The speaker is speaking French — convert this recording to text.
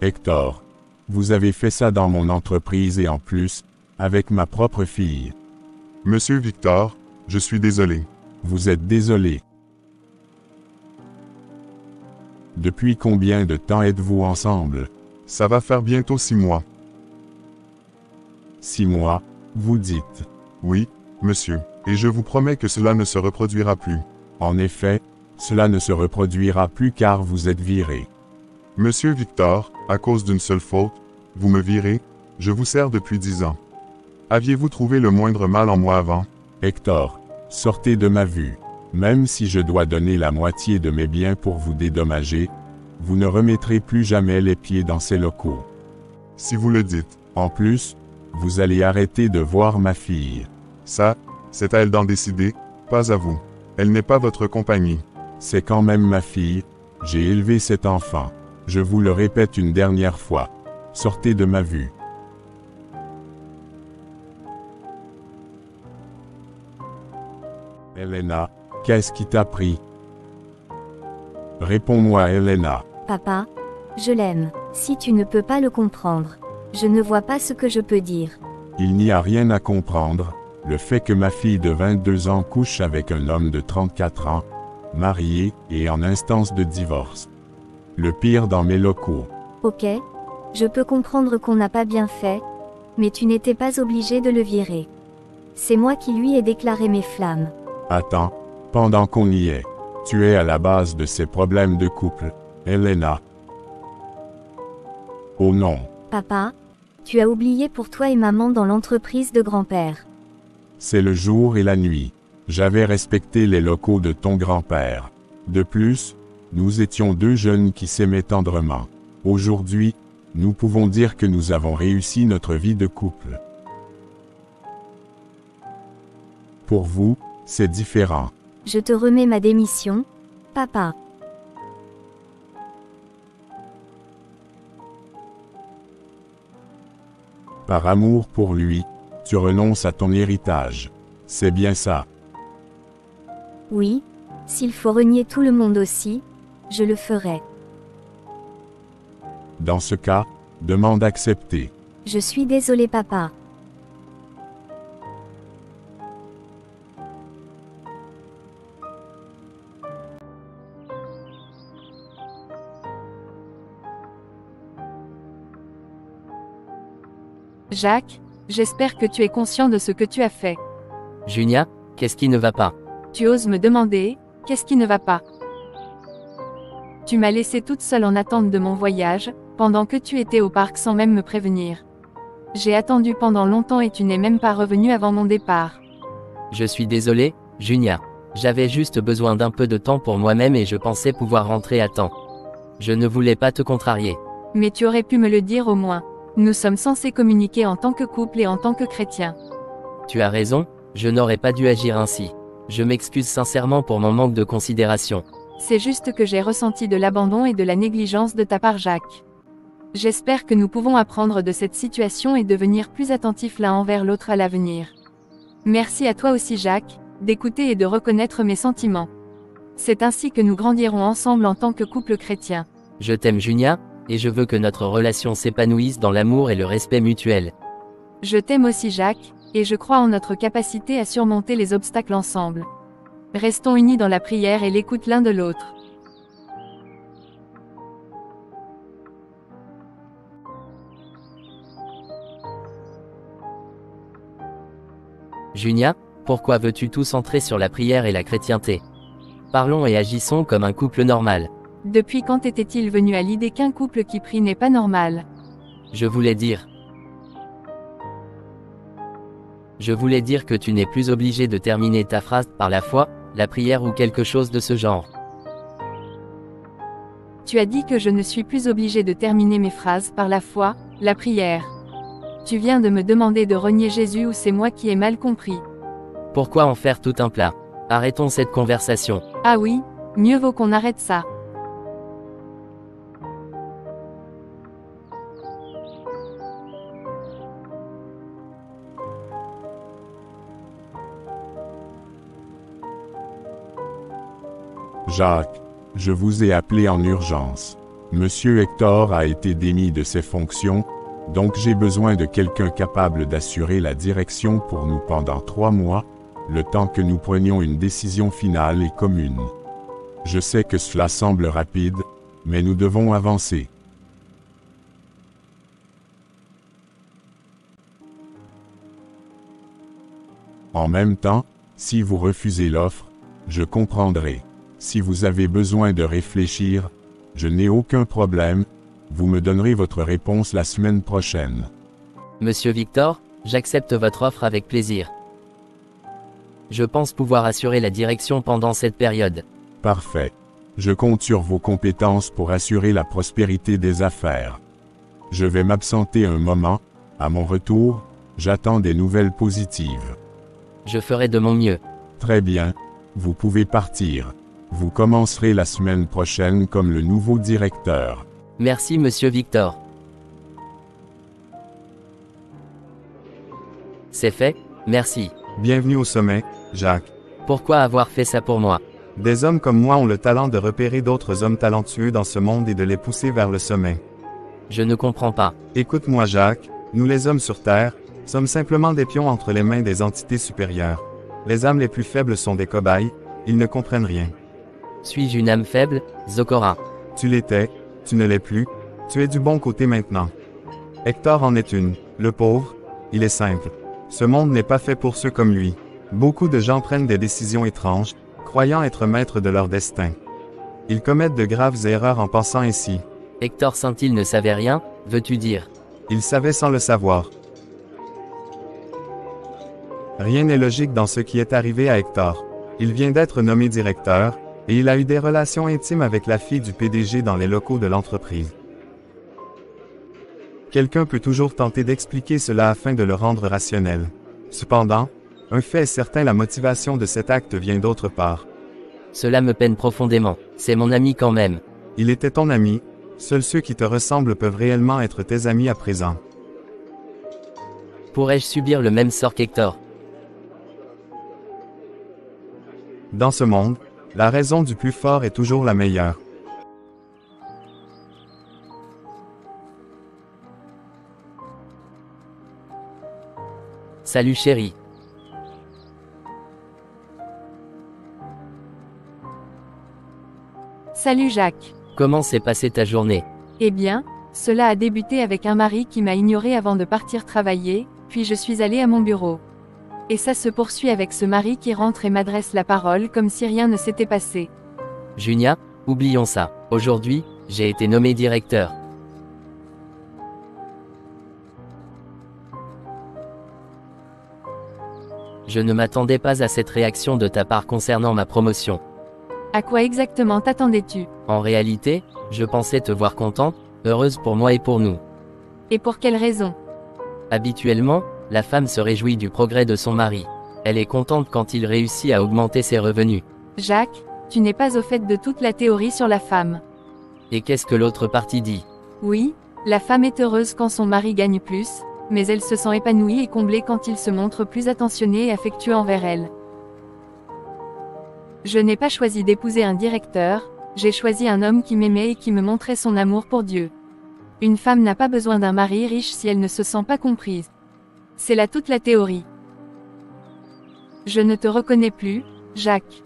Hector, vous avez fait ça dans mon entreprise et en plus, avec ma propre fille. Monsieur Victor, je suis désolé. Vous êtes désolé. Depuis combien de temps êtes-vous ensemble? Ça va faire bientôt 6 mois. 6 mois, vous dites. Oui, monsieur, et je vous promets que cela ne se reproduira plus. En effet, cela ne se reproduira plus car vous êtes viré. Monsieur Victor, à cause d'une seule faute, vous me virez, je vous sers depuis 10 ans. Aviez-vous trouvé le moindre mal en moi avant? Hector, sortez de ma vue. Même si je dois donner la moitié de mes biens pour vous dédommager, vous ne remettrez plus jamais les pieds dans ces locaux. Si vous le dites. En plus, vous allez arrêter de voir ma fille. Ça, c'est à elle d'en décider, pas à vous. Elle n'est pas votre compagnie. C'est quand même ma fille, j'ai élevé cet enfant. Je vous le répète une dernière fois. Sortez de ma vue. Helena, qu'est-ce qui t'a pris? Réponds-moi, Helena. Papa, je l'aime. Si tu ne peux pas le comprendre, je ne vois pas ce que je peux dire. Il n'y a rien à comprendre. Le fait que ma fille de 22 ans couche avec un homme de 34 ans, marié et en instance de divorce. Le pire dans mes locaux. Ok, je peux comprendre qu'on n'a pas bien fait, mais tu n'étais pas obligé de le virer. C'est moi qui lui ai déclaré mes flammes. Attends, pendant qu'on y est, tu es à la base de ces problèmes de couple, Helena. Oh non. Papa, tu as oublié pour toi et maman dans l'entreprise de grand-père. C'est le jour et la nuit. J'avais respecté les locaux de ton grand-père. De plus, nous étions deux jeunes qui s'aimaient tendrement. Aujourd'hui, nous pouvons dire que nous avons réussi notre vie de couple. Pour vous, c'est différent. Je te remets ma démission, papa. Par amour pour lui, tu renonces à ton héritage. C'est bien ça. Oui, s'il faut renier tout le monde aussi, je le ferai. Dans ce cas, demande acceptée. Je suis désolé, papa. Jacques, j'espère que tu es conscient de ce que tu as fait. Junia, qu'est-ce qui ne va pas? Tu oses me demander, qu'est-ce qui ne va pas? Tu m'as laissée toute seule en attente de mon voyage, pendant que tu étais au parc sans même me prévenir. J'ai attendu pendant longtemps et tu n'es même pas revenu avant mon départ. Je suis désolé, Junia. J'avais juste besoin d'un peu de temps pour moi-même et je pensais pouvoir rentrer à temps. Je ne voulais pas te contrarier. Mais tu aurais pu me le dire au moins. Nous sommes censés communiquer en tant que couple et en tant que chrétiens. Tu as raison, je n'aurais pas dû agir ainsi. Je m'excuse sincèrement pour mon manque de considération. C'est juste que j'ai ressenti de l'abandon et de la négligence de ta part, Jacques. J'espère que nous pouvons apprendre de cette situation et devenir plus attentifs l'un envers l'autre à l'avenir. Merci à toi aussi, Jacques, d'écouter et de reconnaître mes sentiments. C'est ainsi que nous grandirons ensemble en tant que couple chrétien. Je t'aime, Junia, et je veux que notre relation s'épanouisse dans l'amour et le respect mutuel. Je t'aime aussi, Jacques, et je crois en notre capacité à surmonter les obstacles ensemble. Restons unis dans la prière et l'écoute l'un de l'autre. Junia, pourquoi veux-tu tout centrer sur la prière et la chrétienté? Parlons et agissons comme un couple normal. Depuis quand était-il venu à l'idée qu'un couple qui prie n'est pas normal? Je voulais dire que tu n'es plus obligé de terminer ta phrase par la foi, la prière ou quelque chose de ce genre. Tu as dit que je ne suis plus obligé de terminer mes phrases par la foi, la prière. Tu viens de me demander de renier Jésus ou c'est moi qui ai mal compris? Pourquoi en faire tout un plat? Arrêtons cette conversation. Ah oui, mieux vaut qu'on arrête ça. Jacques, je vous ai appelé en urgence. Monsieur Hector a été démis de ses fonctions, donc j'ai besoin de quelqu'un capable d'assurer la direction pour nous pendant 3 mois, le temps que nous prenions une décision finale et commune. Je sais que cela semble rapide, mais nous devons avancer. En même temps, si vous refusez l'offre, je comprendrai. Si vous avez besoin de réfléchir, je n'ai aucun problème, vous me donnerez votre réponse la semaine prochaine. Monsieur Victor, j'accepte votre offre avec plaisir. Je pense pouvoir assurer la direction pendant cette période. Parfait. Je compte sur vos compétences pour assurer la prospérité des affaires. Je vais m'absenter un moment, à mon retour, j'attends des nouvelles positives. Je ferai de mon mieux. Très bien, vous pouvez partir. Vous commencerez la semaine prochaine comme le nouveau directeur. Merci Monsieur Victor. C'est fait, merci. Bienvenue au sommet, Jacques. Pourquoi avoir fait ça pour moi? Des hommes comme moi ont le talent de repérer d'autres hommes talentueux dans ce monde et de les pousser vers le sommet. Je ne comprends pas. Écoute-moi Jacques, nous les hommes sur Terre, sommes simplement des pions entre les mains des entités supérieures. Les âmes les plus faibles sont des cobayes, ils ne comprennent rien. Suis-je une âme faible, Zokora? Tu l'étais, tu ne l'es plus, tu es du bon côté maintenant. Hector en est une, le pauvre, il est simple. Ce monde n'est pas fait pour ceux comme lui. Beaucoup de gens prennent des décisions étranges, croyant être maîtres de leur destin. Ils commettent de graves erreurs en pensant ainsi. Hector Saint-Il ne savait rien, veux-tu dire? Il savait sans le savoir. Rien n'est logique dans ce qui est arrivé à Hector. Il vient d'être nommé directeur, et il a eu des relations intimes avec la fille du PDG dans les locaux de l'entreprise. Quelqu'un peut toujours tenter d'expliquer cela afin de le rendre rationnel. Cependant, un fait est certain, la motivation de cet acte vient d'autre part. Cela me peine profondément, c'est mon ami quand même. Il était ton ami, seuls ceux qui te ressemblent peuvent réellement être tes amis à présent. Pourrais-je subir le même sort qu'Hector? Dans ce monde, la raison du plus fort est toujours la meilleure. Salut chérie. Salut Jacques. Comment s'est passée ta journée? Eh bien, cela a débuté avec un mari qui m'a ignoré avant de partir travailler, puis je suis allée à mon bureau. Et ça se poursuit avec ce mari qui rentre et m'adresse la parole comme si rien ne s'était passé. Junia, oublions ça. Aujourd'hui, j'ai été nommé directeur. Je ne m'attendais pas à cette réaction de ta part concernant ma promotion. À quoi exactement t'attendais-tu? En réalité, je pensais te voir contente, heureuse pour moi et pour nous. Et pour quelle raison? Habituellement, la femme se réjouit du progrès de son mari. Elle est contente quand il réussit à augmenter ses revenus. Jacques, tu n'es pas au fait de toute la théorie sur la femme. Et qu'est-ce que l'autre partie dit? Oui, la femme est heureuse quand son mari gagne plus, mais elle se sent épanouie et comblée quand il se montre plus attentionné et affectueux envers elle. Je n'ai pas choisi d'épouser un directeur, j'ai choisi un homme qui m'aimait et qui me montrait son amour pour Dieu. Une femme n'a pas besoin d'un mari riche si elle ne se sent pas comprise. C'est là toute la théorie. Je ne te reconnais plus, Jacques.